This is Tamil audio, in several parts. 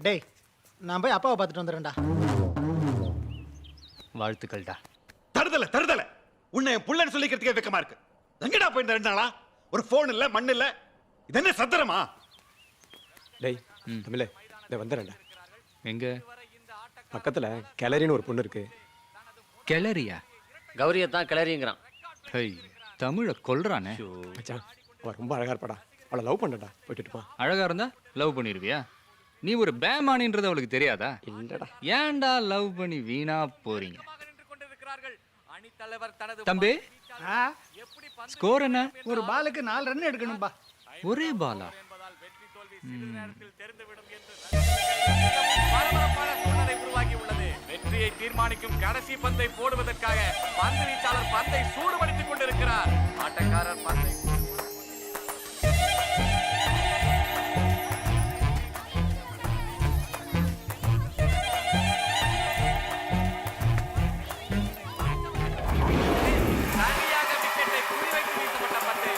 டேய் நான் போய் அப்பாவை பார்த்துட்டு வந்துடுறேன்டா. வாழ்த்துக்கள்டா. தருதல உன்னை என் புள்ளன்னு சொல்லிக்கிறதுக்கே வெக்கமா இருக்கு. எங்கடா போயிருந்த 2 நாளா? ஒரு போன் இல்ல, மண் இல்ல. இது என்ன சத்திரமா? டேய் தமிழே, இதை வந்துடுறேன்டா. எங்க? பக்கத்துல கிளறின்னு ஒரு பொண்ணு இருக்கு. கிளறியா? கௌரியத்தான் கிளறிங்கிறான். ஹை, தமிழை கொல்றானே. மச்சான், அவ ரொம்ப அழகா இருப்பாடா. அவளை லவ் பண்ணடா. போயிட்டு போ. அழகா இருந்தா லவ் பண்ணிருவியா? நீ ஒரு பேமானின்றது அவளுக்கு தெரியாதா? இல்லடா. ஏன்டா லவ் பண்ணி வீணா போறீங்க? தம்பி, ஸ்கோர் என்ன? ஒரு பாலுக்கு 4 ரன் எடுக்கணும்பா. ஒரே பாலா? வெற்றியை தீர்மானிக்கும் கடைசி பந்தை போடுவதற்காக பந்து வீச்சாளர் பந்தை சூடுபடுத்திக் கொண்டிருக்கிறார். ஆட்டக்காரர் பந்தை தனியாக விக்கெட்டை குறிவைத்து வீசப்பட்ட பந்து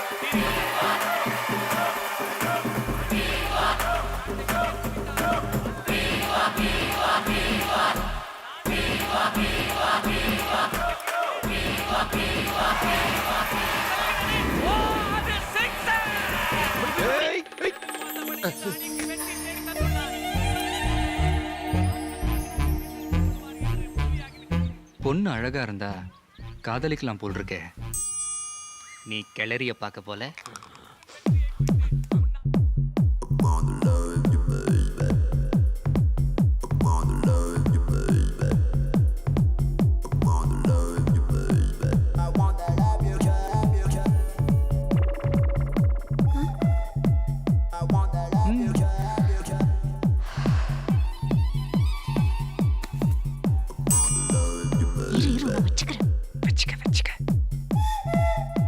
பொண்ணு அழகா இருந்தா காதலிக்கலாம் போல் இருக்கே. நீ கிளறிய பார்க்க போல.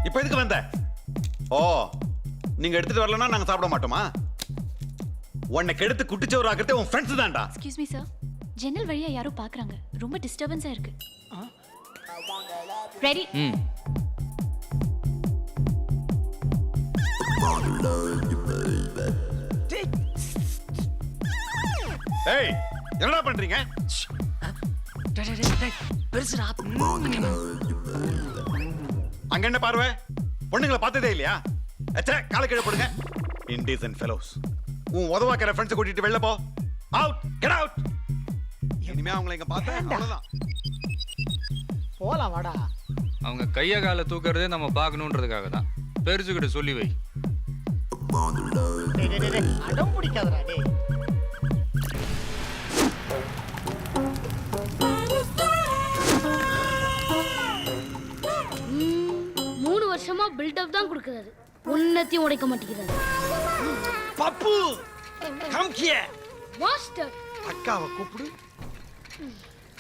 இப்ப எதுக்கு வந்த? ஓ, நீங்க எடுத்துட்டு வரலன்னா நாங்க சாப்பிட மாட்டோமா? உன்னை கெடுத்து குட்டிச்சோறு ஆக்குறதே உன் ஃப்ரெண்ட்ஸ் தான்டா. எக்ஸ்கியூஸ் மீ சார், ஜன்னல் வழியா யாரோ பாக்குறாங்க. ரொம்ப டிஸ்டர்பன்ஸா இருக்கு. ரெடி? ஏய், என்னடா பண்றீங்க? பெருசுடா. அங்க என்ன பார்வை? பொண்ணுங்களை பார்த்ததே இல்லையா? அச்சே, காலை கீழே போடுங்க. Indecent fellows. உன் உதவாக்கிற ஃப்ரெண்ட்ஸ் கூட்டிட்டு வெளில போ. Out, get out. இனிமே அவங்களை இங்க பார்த்தா அவ்வளவுதான். போலாம் வாடா. அவங்க கைய கால தூக்குறதே நம்ம பார்க்கணுன்றதுக்காக தான். பெருசுகிட்ட சொல்லி வை. அடம் பிடிக்காதடா டேய். வருஷமா பில்டப் தான் கொடுக்கறாரு. உன்னத்தையும் உடைக்க மாட்டேங்கிறாரு. பப்பு, கம் ஹியர். மாஸ்டர், அக்காவை கூப்பிடு.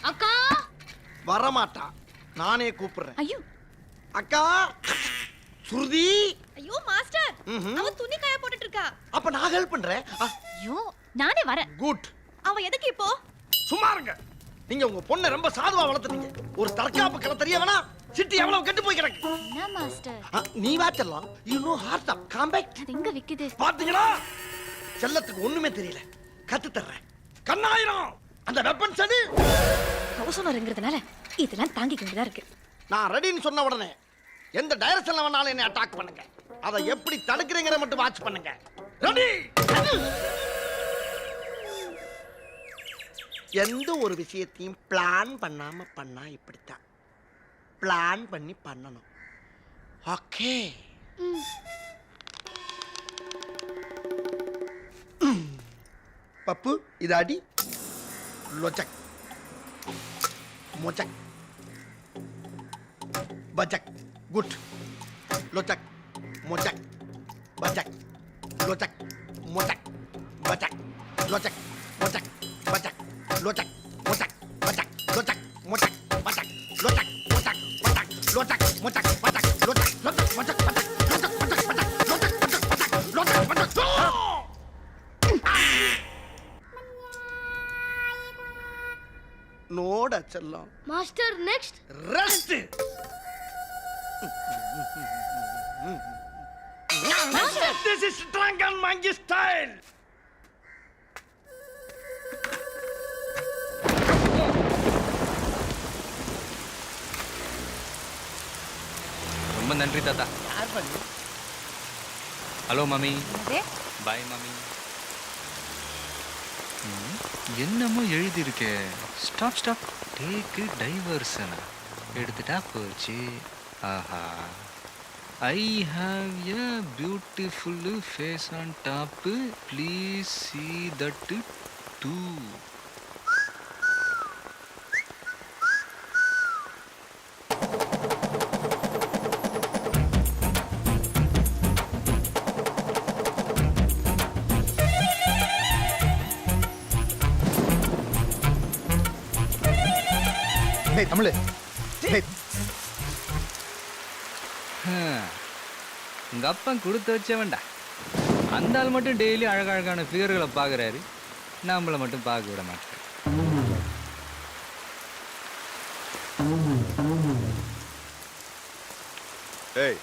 அக்கா வர மாட்டா. நானே கூப்பிடுறேன். ஐயோ அக்கா, சுருதி. ஐயோ மாஸ்டர், அவ துணி காய போட்டுட்டு இருக்கா. அப்ப நான் ஹெல்ப் பண்றேன். ஐயோ நானே வரேன். குட். அவ எதுக்கு இப்போ? சும்மா இருங்க. நீங்க உங்க பொண்ணை ரொம்ப சாதுவா வளர்த்துட்டீங்க. ஒரு தற்காப்பு கலை தெரிய வேணா? சிட்டி எவ்வளவு கெட்டு போய் கிடக்கு. என்ன மாஸ்டர்? நீ வாச்சலாம். You know heart of compact. அது எங்க விக்குது? பாத்தீங்களா? செல்லத்துக்கு ஒண்ணுமே தெரியல. கத்து தர்றேன். கண்ணாயிரம். அந்த வெப்பன்ஸ் எடு. கௌசனர்ங்கிறதுனால இதெல்லாம் தாங்கிக்க வேண்டியதா இருக்கு. நான் ரெடின்னு சொன்ன உடனே எந்த டைரக்ஷன்ல வேணாலும் என்ன அட்டாக் பண்ணுங்க. அதை எப்படி தடுக்கிறீங்கற மட்டும் வாட்ச் பண்ணுங்க. ரெடி. எந்த ஒரு விஷயத்தையும் பிளான் பண்ணாம பண்ணா இப்படித்தான். பிளான் பண்ணி பண்ணணும். ஓகே. பப்பு, இது அடி. லொச்சக், மொச்சக், பஜக். குட். லொச்சக், மொச்சக், பஜக். லொச்சக், மொச்சக், பஜக். லொச்சக், மொச்சக், பஜக். லொச்சக், மொச்சக், பஜக். லொச்சக், மொச்சக், பஜக். லொச்சக், மொச்சக், பஜக். லொச்சக், மொச்சக், பஜக். லொச்சக், லொச்சக், மொச்சக், பஜக். லொச்சக், மொச்சக், பஜக். லொச்சக், மொச்சக், பஜக். லொச்சக், மொச்சக். நோட செல்லம். Master next. Rest. This is Drunken Monkey style. ரொம்ப நன்றி தாத்தா. Hello mummy. Bye mummy. என்னமோ எழுதியிருக்கே. ஸ்டாப் ஸ்டாப் டேக்கு டைவர்சனா எடுத்துட்டா போச்சு. ஆஹா. I have a beautiful face on top, please see that too. டேய் தமிழ் டேய் உங்க அப்பன் கொடுத்து வச்சவன்டா. அந்த ஆள் மட்டும் டெய்லி அழகழகான ஃபிகர்களை பார்க்குறாரு, நம்மளை மட்டும் பார்க்க விட மாட்டாரு. ஏய்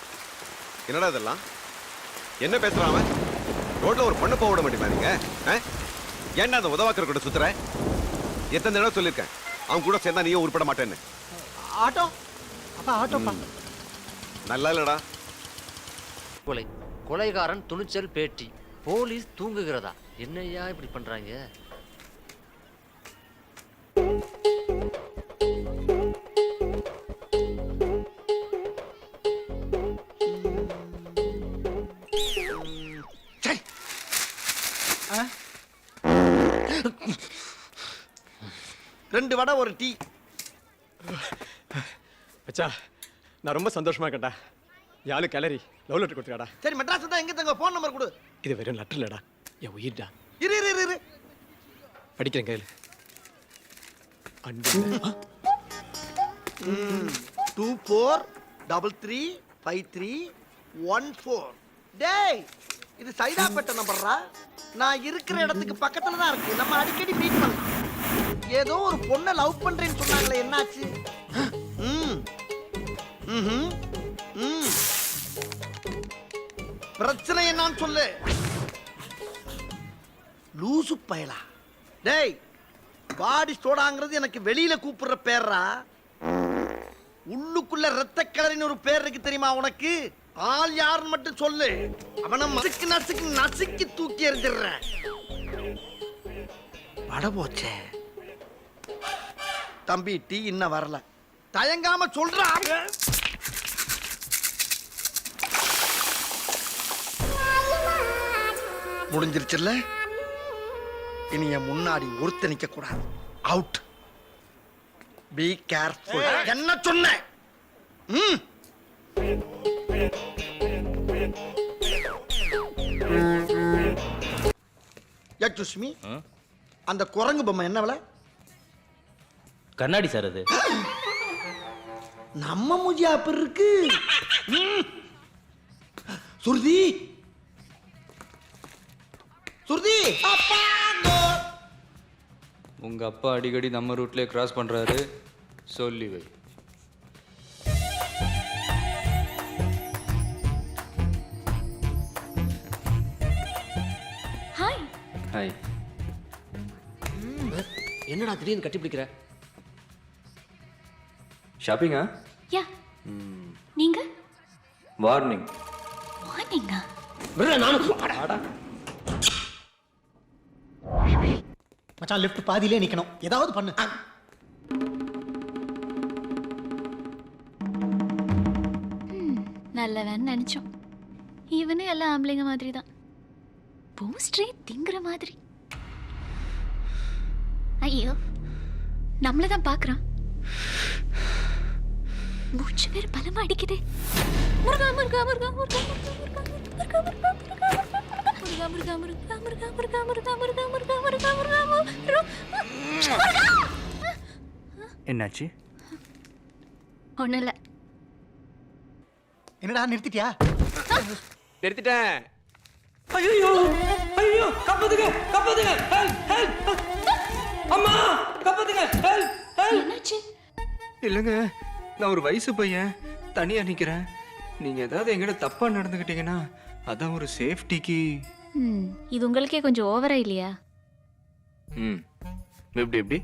என்னடா இதெல்லாம்? என்ன பேசுறான் அவன்? ரோட்ல ஒரு பொண்ணு போக விட மாட்டேமா நீங்க? ஏன்டா அந்த உதவாக்கர் கூட சுத்துற? எத்தனை தடவை சொல்லியிருக்கேன் அவன் கூட சேர்ந்தா நீயும் உருப்பட மாட்டேன்னு. ஆட்டோ அப்பா ஆட்டோப்பா. நல்லா இல்லடா. கொலை கொலைகாரன் துணிச்சல் பேட்டி. போலீஸ் தூங்குகிறதா? என்னையா இப்படி பண்றாங்க? சை. ரெண்டு வடை ஒரு டீ. மச்சா நான் ரொம்ப சந்தோஷமா இருக்கேன்டா. யாரு கிளறி லவ் லெட்டர் கொடுத்துருக்காடா. சரி மெட்ராஸ் தான் எங்க தங்க ஃபோன் நம்பர் கொடு. இது வெறும் லெட்டர் இல்லடா, என் உயிர்டா. இரு இரு இரு, இரு. படிக்கிறேன் கையில். அன்பு 24335314. டேய் இது சைதாப்பேட்ட நம்பர்ரா. நான் இருக்கிற இடத்துக்கு பக்கத்துல தான் இருக்கு. நம்ம அடிக்கடி மீட் பண்ணலாம். ஏதோ ஒரு பொண்ணை லவ் பண்றேன்னு சொன்னாங்களே, என்னாச்சு? பிரச்சனை என்னன்னு சொல்லு. லூசு பயலா. டேய் பாடி சோடாங்கிறது எனக்கு வெளியில கூப்பிடுற பேர்ரா. உள்ளுக்குள்ள ரத்த கலரின்னு ஒரு பேர் இருக்கு தெரியுமா உனக்கு? ஆள் யாருன்னு மட்டும் சொல்லு. அவனை நசுக்கு நசுக்கு நசுக்கி தூக்கி எறிஞ்சிடுறேன். வட போச்சே. தம்பி டீ இன்னும் வரல. தயங்காம சொல்றாங்க. முடிஞ்சிருச்சுல்ல? இனி என் முன்னாடி ஒருத்த நிக்க கூடாது. அவுட். Be careful. என்ன சொன்ன? யக்ஷுஷ்மி, அந்த குரங்கு பொம்மை என்ன விலை? கண்ணாடி சார் அது. நம்ம மூஜி அப்படி இருக்கு. சுருதி சுருதி. உங்க அப்பா அடிக்கடி நம்ம ரூட்லயே கிராஸ் பண்றாரு, சொல்லி வை. ஹாய். ஹாய். என்னடா திடீர்னு கட்டி பிடிக்கிற? ஷாப்பிங்கா? யா. நீங்க? வார்னிங். வார்னிங்கா? மச்சான் லிஃப்ட் பாதியிலே நிக்கணும். ஏதாவது பண்ணு. நல்லவன் நினைச்சோம். இவனே எல்லாம் ஆம்பளைங்க மாதிரி தான். போஸ்டரே திங்குற மாதிரி. ஐயோ நம்மள தான் பாக்குறான். மூச்சு பேர் பலமா அடிக்குதே. முருகா முருகா முருகா முருகா முருகா முருகா முருகா முருகா முருகா முருகா முருகா முருகா முருகா முருகா முருகா முருகா முருகா. என்னாச்சு? ஒண்ணும் இல்ல. என்னடா நிறுத்திட்டியா? நிறுத்திட்டேன். ஐயோ ஐயோ காப்பாத்துங்க காப்பாத்துங்க. Help help. அம்மா காப்பாத்துங்க. Help help. என்னாச்சு? இல்லைங்க, நான் ஒரு வயசு பையன், தனியா நிக்கிறேன். நீங்க ஏதாவது எங்கிட்ட தப்பா நடந்துக்கிட்டீங்கன்னா அதான் ஒரு சேஃப்டிக்கு. இது உங்களுக்கே கொஞ்சம் ஓவரா இல்லையா? எப்படி எப்படி?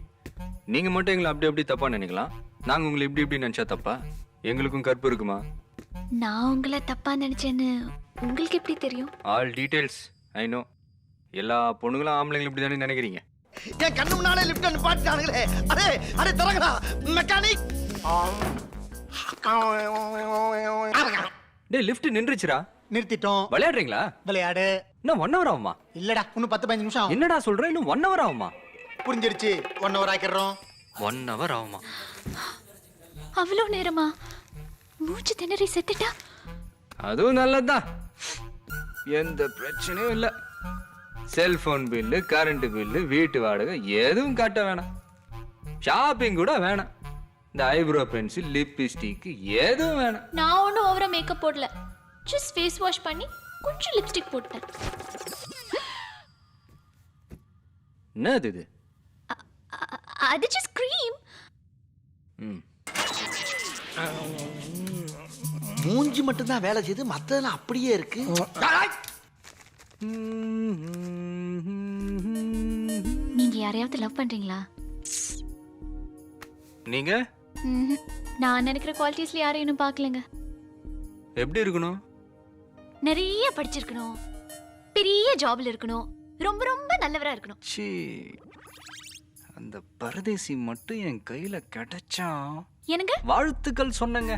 நீங்க மட்டும் எங்களை அப்படி அப்படி தப்பா நினைக்கலாம், நாங்க உங்களை இப்படி இப்படி நினைச்சா தப்பா? எங்களுக்கும் கற்பு இருக்குமா? நான் உங்களை தப்பா நினைச்சேன்னு உங்களுக்கு எப்படி தெரியும்? All details I know. எல்லா பொண்ணுங்களும் ஆம்பளைங்களும் இப்படி தானே நினைக்கிறீங்க? என் கண்ணு முன்னாலே லிஃப்ட் நிப்பாட்டிட்டானுங்களே. அரே அரே தரங்கடா மெக்கானிக். டேய் லிஃப்ட் நின்றுச்சுடா. நிறுத்திட்டோம். விளையாடுறீங்களா? விளையாடு. இன்னும் 1 hour ஆகுமா? இல்லடா இன்னும் 10-15 நிமிஷம். என்னடா சொல்ற? இன்னும் 1 hour ஆகுமா? புரிஞ்சிருச்சு. 1 hour ஆக்கிடுறோம். 1 hour ஆகுமா? அவ்வளோ நேரமா? மூச்சு திணறி செத்துட்டா? அதுவும் நல்லதுதான். எந்த பிரச்சனையும் இல்லை. செல்போன் பில்லு, கரண்ட் பில்லு, வீட்டு வாடகை எதுவும் கட்ட வேணாம். ஷாப்பிங் கூட வேணாம். இந்த ஐப்ரோ பென்சில், லிப்ஸ்டிக் எதுவும் வேணாம். நான் ஒன்றும் ஓவரா மேக்கப் போடல. ஜஸ்ட் ஃபேஸ் வாஷ் பண்ணி கொஞ்சம் லிப்ஸ்டிக் போட்டேன். என்னது இது? அது ஜஸ்ட் க்ரீம். ம். மூஞ்சி மட்டும் தான் வேலை செய்து, மத்ததெல்லாம் அப்படியே இருக்கு. நீங்க யாரையாவது லவ் பண்றீங்களா? நீங்க நான் நினைக்கிற குவாலிட்டிஸ்ல யாரையும் இன்னும் பார்க்கலங்க. எப்படி இருக்கணும்? நிறைய படிச்சிருக்கணும், பெரிய ஜாப்ல இருக்கணும், ரொம்ப ரொம்ப நல்லவரா இருக்கணும். சீ, அந்த பரதேசி மட்டும் என் கையில கிடைச்சா. எனக்கு வாழ்த்துக்கள் சொன்னங்க.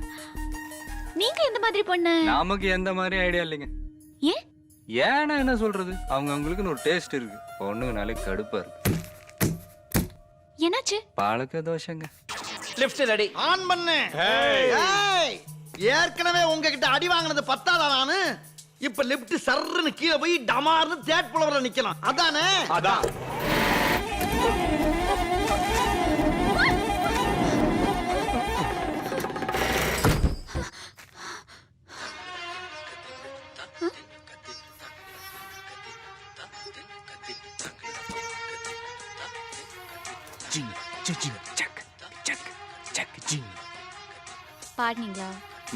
நீங்க எந்த மாதிரி பொண்ணு? நமக்கு எந்த மாதிரி ஐடியா இல்லைங்க. ஏன்? ஏன்னா என்ன சொல்றது, அவங்க அவங்களுக்குன்னு ஒரு டேஸ்ட் இருக்கு. பொண்ணுங்கனாலே கடுப்பா இருக்கு. என்னாச்சு? பாலக்க தோஷங்க. Lift ready. ஆன் பண்ணு. ஏய், ஏற்கனவே உங்ககிட்ட அடி வாங்கினது பத்தாதா நானு? இப்ப லிஃப்ட் சர்ன்னு கீழே போய் டமார்னு தேட் புலவர நிக்கலாம். அதானே? அதான். பாடுனீங்களா?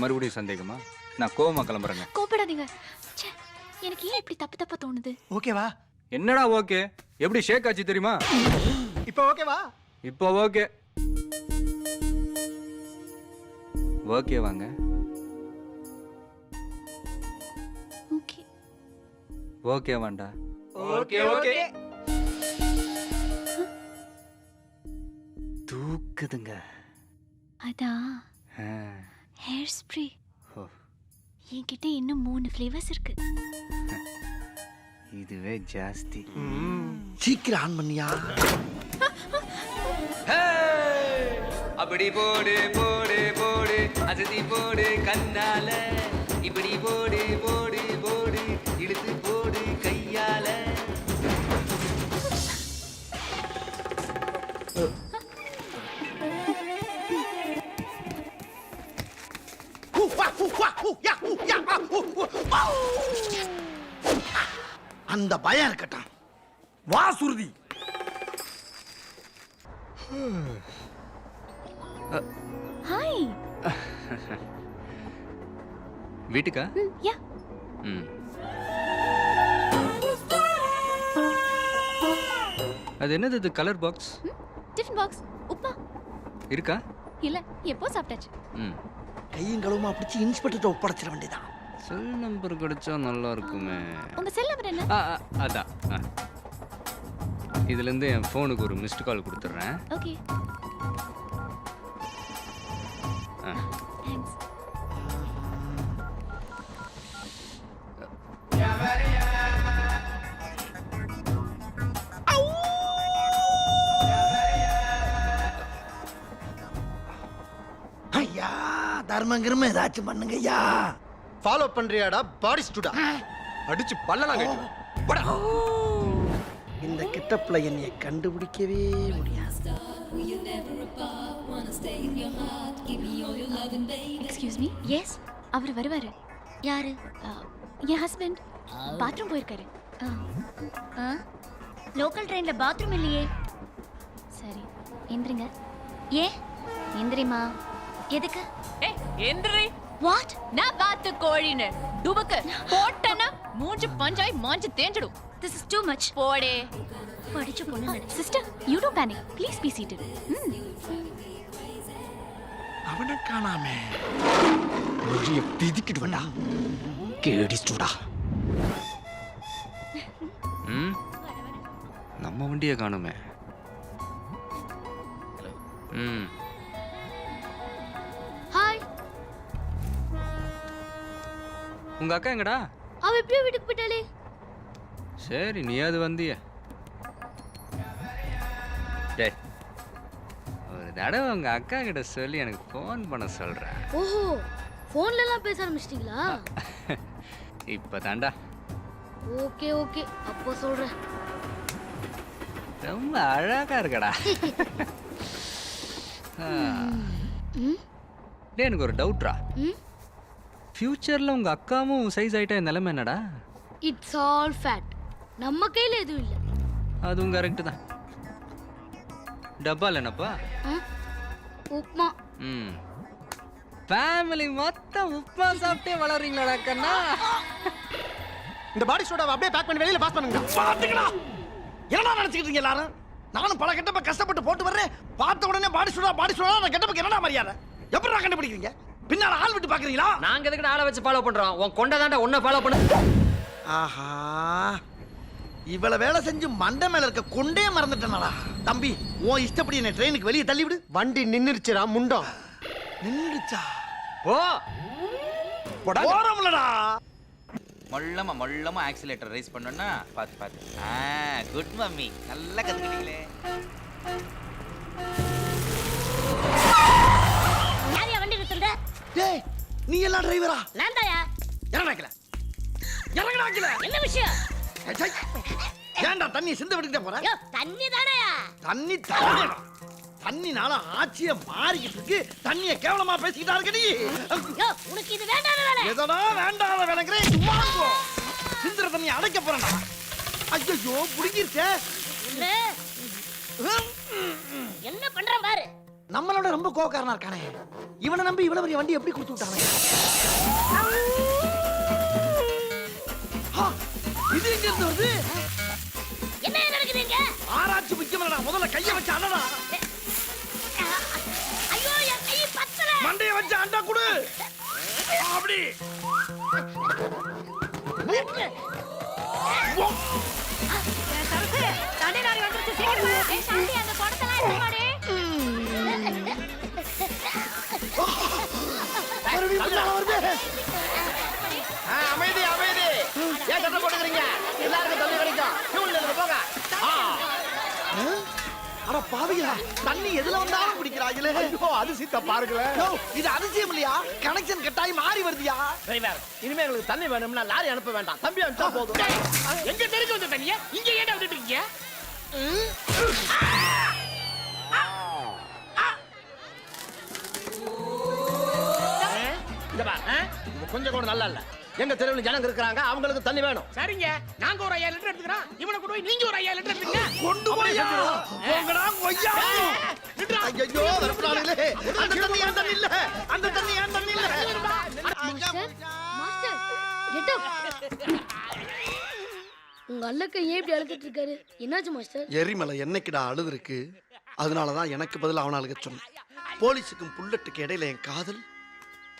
மறுபடியும் சந்தேகமா? நான் கோவமா கிளம்புறேங்க. கோபப்படாதீங்க. ச்சே, எனக்கு ஏன் இப்படி தப்பு தப்பா தோணுது? ஓகேவா? என்னடா ஓகே? எப்படி ஷேக் ஆச்சு தெரியுமா? இப்போ ஓகேவா? இப்போ ஓகே. ஓகே வாங்க. ஓகே. ஓகே வாண்டா. Okay okay. தூக்குதுங்க. அதான் ஆ. Hair spray. ஓ, என்கிட்ட இன்னும் 3 ஃப்ளேவர்ஸ் இருக்கு. இதுவே ஜாஸ்தி. சீக்கிரம் ஆன் பண்ணியா. அப்படி போடு போடு போடு, அசதி போடு கண்ணால. இப்படி போடு போடு போடு, இழுத்து போடு கையால. அந்த பயம் இருக்கட்டும். வா சுருதி. ஹாய். வீட்டுக்கா? யா. ம். அது என்னது இது கலர் பாக்ஸ்? Tiffin box. உப்பா இருக்கா? இல்ல, எப்போ சாப்பிட்டாச்சு. ம். கையும் களவுமா பிடிச்சி இன்ஸ்பெக்டர்கிட்ட ஒப்படைச்சிட வேண்டியதான். செல் நம்பர் கிடைச்சா நல்லா இருக்குமே. உங்க செல் நம்பர் என்ன? அதான். இதுலேருந்து என் ஃபோனுக்கு ஒரு மிஸ்டு கால் கொடுத்துட்றேன். ஓகே. தேங்க்ஸ். ஐயா, தர்மங்கிரும ஏதாச்சும் பண்ணுங்க ஐயா. ஃபாலோ பண்றியாடா பாடி ஸ்டூடா? அடிச்சு பல்லலாம் கேட்டு. இந்த கிட்டப்ல என்னைய கண்டுபிடிக்கவே முடியாது. Excuse me. எஸ், அவர் வருவாரு. யாரு? என் ஹஸ்பண்ட். பாத்ரூம் போயிருக்காரு. லோக்கல் ட்ரெயின்ல பாத்ரூம் இல்லையே. சரி, எந்திரிங்க. ஏன் எந்திரிமா? எதுக்கு? எந்திரி. வாட்? நான் பார்த்து கோழின்னு டுபக்கு போட்டனா மூஞ்சி பஞ்சாய் மாஞ்சி தேஞ்சிடும். This is too much. போடே. படிச்ச பொண்ணு நினை. Sister, you don't panic. Please be seated. அவனை காணாமே. பிதிக்கிட்டு வேண்டா கேடி ஸ்டூடா. ம் நம்ம வண்டியை காணுமே. ம் ஹாய். உங்க அக்கா எங்கடா? அவ எப்படியோ வீட்டுக்கு போயிட்டாளே. சரி நீ அது வந்திய. டேய் ஒரு தடவை உங்க அக்கா கிட்ட சொல்லி எனக்கு ஃபோன் பண்ண சொல்றேன். ஓஹோ, போன்ல எல்லாம் பேச ஆரம்பிச்சிட்டீங்களா? இப்ப தாண்டா. ஓகே ஓகே, அப்போ சொல்றேன். ரொம்ப அழகா இருக்கடா. டேய் எனக்கு ஒரு டவுட்ரா. ஃபியூச்சர்ல உங்க அக்காவும் சைஸ் ஆயிட்டா நிலைமை என்னடா? It's all fate. நம்ம கையில எதுவும் இல்ல. அதுவும் கரெக்ட் தான். டப்பால் என்னப்பா? உப்மா. ம் ஃபேமிலி மொத்தம் உப்புமா சாப்பிட்டே வளர்றீங்களாடா கண்ணா. இந்த பாடி ஸ்டூடாவை அப்படியே பேக் பண்ணி வெளியில பாஸ் பண்ணுங்க. பாத்துக்கடா. என்னடா நினைச்சிட்டு இருக்கீங்க எல்லாரும்? நானும் பல கெட்டப்ப கஷ்டப்பட்டு போட்டு வர்றேன். பார்த்த உடனே பாடி ஸ்டூடா அந்த கெட்டப்புக்கு என்னடா மரியாதை? எப்படிடா கண்டுபிடிக்கிறீங்க? பின்னால ஆள் விட்டு பாக்குறீங்களா? நாங்க எதுக்கு ஆளை வச்சு ஃபாலோ பண்றோம்? உன் கொண்ட தாண்டா உன்னை ஃபாலோ பண்ண. ஆஹா, இவ்வளவு வேலை செஞ்சு மண்டை மேல இருக்க கொண்டே மறந்துட்டேனடா. தம்பி, உன் இஷ்டப்படி என்ன ட்ரெயினுக்கு வெளியே தள்ளி விடு. வண்டி நின்னுருச்சுடா முண்டம். நின்றுச்சா? ஓ போறோம்லடா. மொள்ளமா ஆக்சிலேட்டர் ரைஸ் பண்ணோம்னா பார்த்து குட் மம்மி நல்லா கத்துக்கிட்டீங்களே. யாரையா வண்டி நிறுத்துற? டேய், நீ எல்லாம் டிரைவரா? நான் தாயா. இறங்கடா கீழ. என்ன விஷயம்? ஏன்டா தண்ணி சிந்து விட்டுக்கிட்டே போற? யோ, தண்ணி தானயா? தண்ணி தானேடா. தண்ணினால ஆட்சிய மாறிக்கிட்டு இருக்கு. தண்ணிய கேவலமா பேசிக்கிட்டா இருக்க நீ. யோ, உனக்கு இது வேண்டாத வேலை. எதனா வேண்டாத வேலைங்கிறேன். சும்மா போ. சிந்துற தண்ணி அடைக்க போறேன்டா. ஐயோ புடிங்கிருச்சே. என்ன பண்றான் பாரு. நம்மளோட ரொம்ப கோவக்காரனா இருக்கானே. இவனை நம்பி இவ்வளவு பெரிய வண்டி எப்படி கொடுத்து விட்டானே? இது எங்க இருந்து வருது? என்ன நடக்குதுங்க? ஆராய்ச்சி முக்கியமாடா. முதல்ல கைய வச்சு அண்ணடா. ஐயோ, என் கை பத்தல. மண்டைய வச்சு அண்டா குடு. அப்படி. தண்ணி நாரி வந்துருச்சு, சீக்கிரம் வா. ஏய் சாந்தி, அந்த குடத்தெல்லாம் எடுத்து வாடி. அமைதி அமைதி. ஏன் சத்தம் போட்டுக்கிறீங்க? எல்லாருக்கும் தண்ணி கிடைக்கும். கியூல இருந்து போங்க. அட பாவியா, தண்ணி எதுல வந்தாலும் குடிக்கிறாங்களே. ஐயோ, அதிசயத்தை பாருங்களேன். யோ, இது அதிசயம் இல்லையா? கனெக்ஷன் கட்டாயி மாறி வருதியா? டிரைவர், இனிமே எங்களுக்கு தண்ணி வேணும்னா லாரி அனுப்ப வேண்டாம். தம்பி அனுப்பிச்சா போதும். எங்க தெரிஞ்சு வந்த தண்ணிய இங்க ஏன்டா விட்டுட்டு இருக்கீங்க? இங்க பாரு, இது கொஞ்சம் கூட நல்லா இல்ல. எங்க தெருவில் ஜனங்க இருக்கிறாங்க, அவங்களுக்கு தண்ணி வேணும். சரிங்க, நாங்க ஒரு 5000 லிட்டர் எடுத்துக்கிறோம். இவனை கொண்டு போய் நீங்க ஒரு 5000 லிட்டர் எடுத்துங்க. கொண்டு போயா? போங்கடா கொய்யா. ஐயோ, வரப்படாங்களே. அந்த தண்ணி ஏன் தண்ணி இல்ல? அந்த தண்ணி ஏன் தண்ணி இல்ல? Master, get up. உங்க அல்லக்க ஏன் இப்படி அழுத்திட்டு இருக்காரு? என்னாச்சு மாஸ்டர்? எரிமலை என்னைக்குடா அழுது இருக்கு. அதனாலதான் எனக்கு பதில் அவன அழுக சொன்னேன். போலீஸுக்கும் புல்லட்டுக்கு இடையில என் காதல்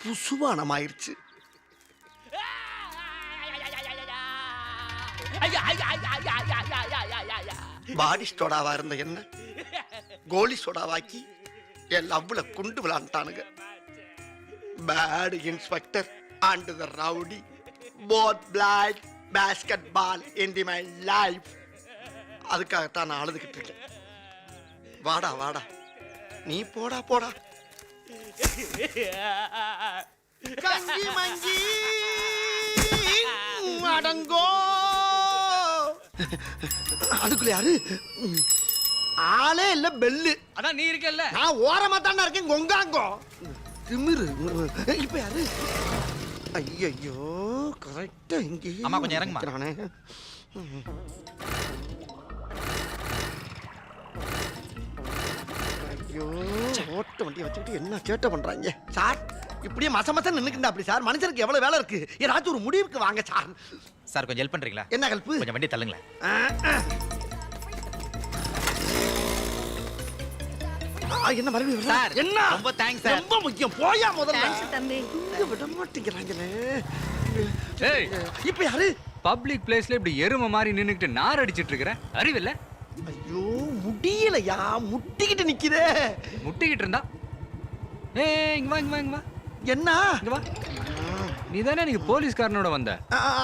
புசுவானமாயிருச்சு. பாடி ஸ்டோடாவா இருந்த என்ன கோலி சோடாவாக்கி என் லவ்ல குண்டு விளாண்டானுங்க. Bad inspector and the rowdy both black basketball in the my life. அதுக்காகத்தான் நான் அழுதுகிட்டு இருக்கேன். வாடா வாடா, நீ போடா போடா. கஞ்சி மஞ்சி அடங்கோ. அதுக்குள்ள யாரு? ஆளே இல்ல, பெல்லு. அதான் நீ இருக்கல்ல. நான் ஓரமா தாண்டா இருக்கேன். கொங்காங்கோ திமிரு. இப்ப யாரு? ஐயோ, கரெக்டா இங்கே. அம்மா கொஞ்சம் இறங்குமா. ஐயோ, ஓட்ட வண்டியை வச்சுக்கிட்டு என்ன சேட்டை பண்றாங்க சார்? இப்படியே மச நின்னுக்கிட்டா அப்படி சார்? மனுஷனுக்கு எவ்வளவு வேலை இருக்கு. ஏதாச்சும் ஒரு முடிவுக்கு வாங்க சார். சார் கொஞ்சம் ஹெல்ப் பண்றீங்களா? என்ன ஹெல்ப்? கொஞ்சம் வண்டி தள்ளுங்களேன். என்ன மறுபடியும் சார், என்ன ரொம்ப thanks சார். ரொம்ப முக்கியம் போயா முதல்ல தம்பி இங்க விட மாட்டேங்கிறாங்களே ஏய் இப்ப யாரு பப்ளிக் பிளேஸ்ல இப்படி எருமை மாதிரி நின்னுக்கிட்டு நார் அடிச்சிட்டு இருக்கிற அறிவில்ல? ஐயோ முடியலையா முட்டிக்கிட்டு நிக்குதே முட்டிக்கிட்டு இருந்தா ஏய் இங்க வா இங்க வா இங்க வா என்ன இங்க வா. நீ தானே நீங்க போலீஸ்காரனோட வந்த?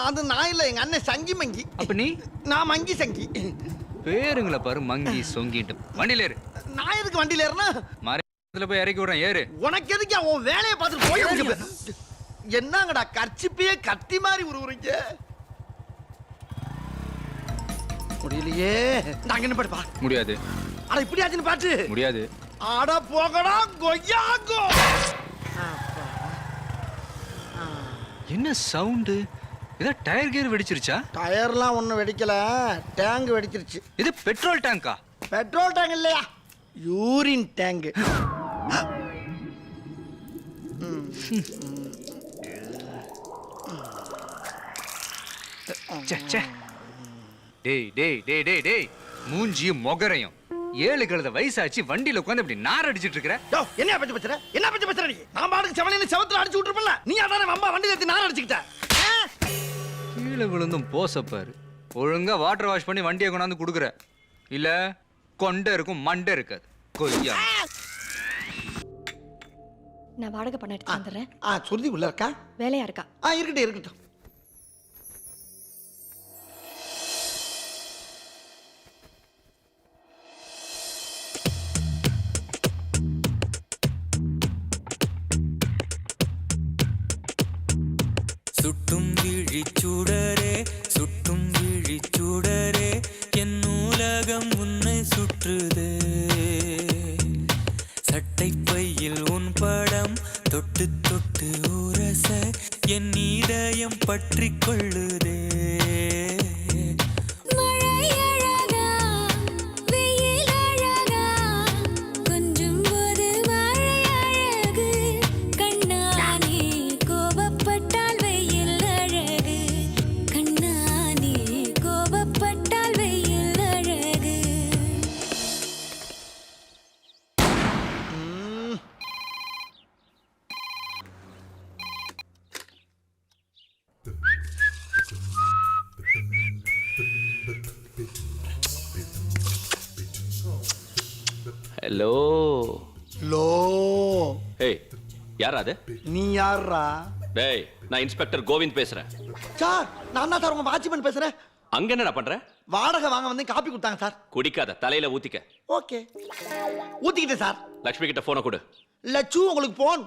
அது நான் இல்ல எங்க அண்ணன் சங்கி மங்கி அப்ப நீ? நான் மங்கி சங்கி பேருங்களை பாரு மங்கி சொங்கிட்டு. வண்டியில ஏறு. நான் எதுக்கு வண்டியில ஏறனா மரத்துல போய் இறக்கி விடுறேன் ஏறு. உனக்கு எதுக்கு உன் வேலையை பார்த்துட்டு போய் என்னங்கடா கர்ச்சிப்பையே கத்தி மாதிரி உருவுறீங்க முடியலையே நாங்க என்ன பாடுப்பா முடியாது. அட இப்படி ஆச்சுன்னு பாட்டு முடியாது. அட போகடா கொய்யாங்கோ என்ன சவுண்டு? ஏதோ டயர் கியர் வெடிச்சிருச்சா? டயர்லாம் ஒன்றும் வெடிக்கல டேங்க் வெடிச்சிருச்சு இது பெட்ரோல் டேங்கா? பெட்ரோல் டேங்க் இல்லையா யூரின் டேங்க் டேய் டேய் டேய் டேய் டேய் மூஞ்சியும் மொகரையும் 7 கழுத வயசாச்சு வண்டியில உட்காந்து இப்படி நார் அடிச்சிட்டு இருக்கிற. என்ன பத்தி பேசுற என்ன பத்தி பேசுற நீ நான் பாட்டுக்கு செவனையில செவத்துல அடிச்சு விட்டுருப்பல நீ அதானே அம்மா வண்டியில ஏத்தி நார் அடிச்சுக்கிட்ட கீழே விழுந்தும் போசப்பாரு. ஒழுங்கா வாட்டர் வாஷ் பண்ணி வண்டியை கொண்டாந்து கொடுக்குற. இல்ல கொண்டை இருக்கும் மண்டை இருக்காது. கொய்யா. நான் வாடகை பண்ண எடுத்து வந்துடுறேன். சுருதி உள்ள இருக்கா வேலையா இருக்கா? இருக்கட்டும் இருக்கட்டும் சுட்டும் விழிச்சூடரே சுட்டும் விழிச்சூடரே என் நூலகம் உன்னை சுற்றுதே சட்டை பையில் உன் படம் தொட்டு தொட்டு உரச என் இதயம் பற்றி கொள்ளுதே ஹலோ லோ ஏய் யார் அது? நீ யாரா டேய் நான் இன்ஸ்பெக்டர் கோவிந்த் பேசுறேன். சார் நான் தான் சார் உங்க வாட்ச்மேன் பேசுறேன். அங்க என்னடா பண்ற? வாடகை வாங்க வந்து காப்பி கொடுத்தாங்க சார். குடிக்காத தலையில ஊத்திக்க. ஓகே ஊத்திக்கிட்டேன் சார். லட்சுமி கிட்ட போனை கொடு. லட்சு உங்களுக்கு போன்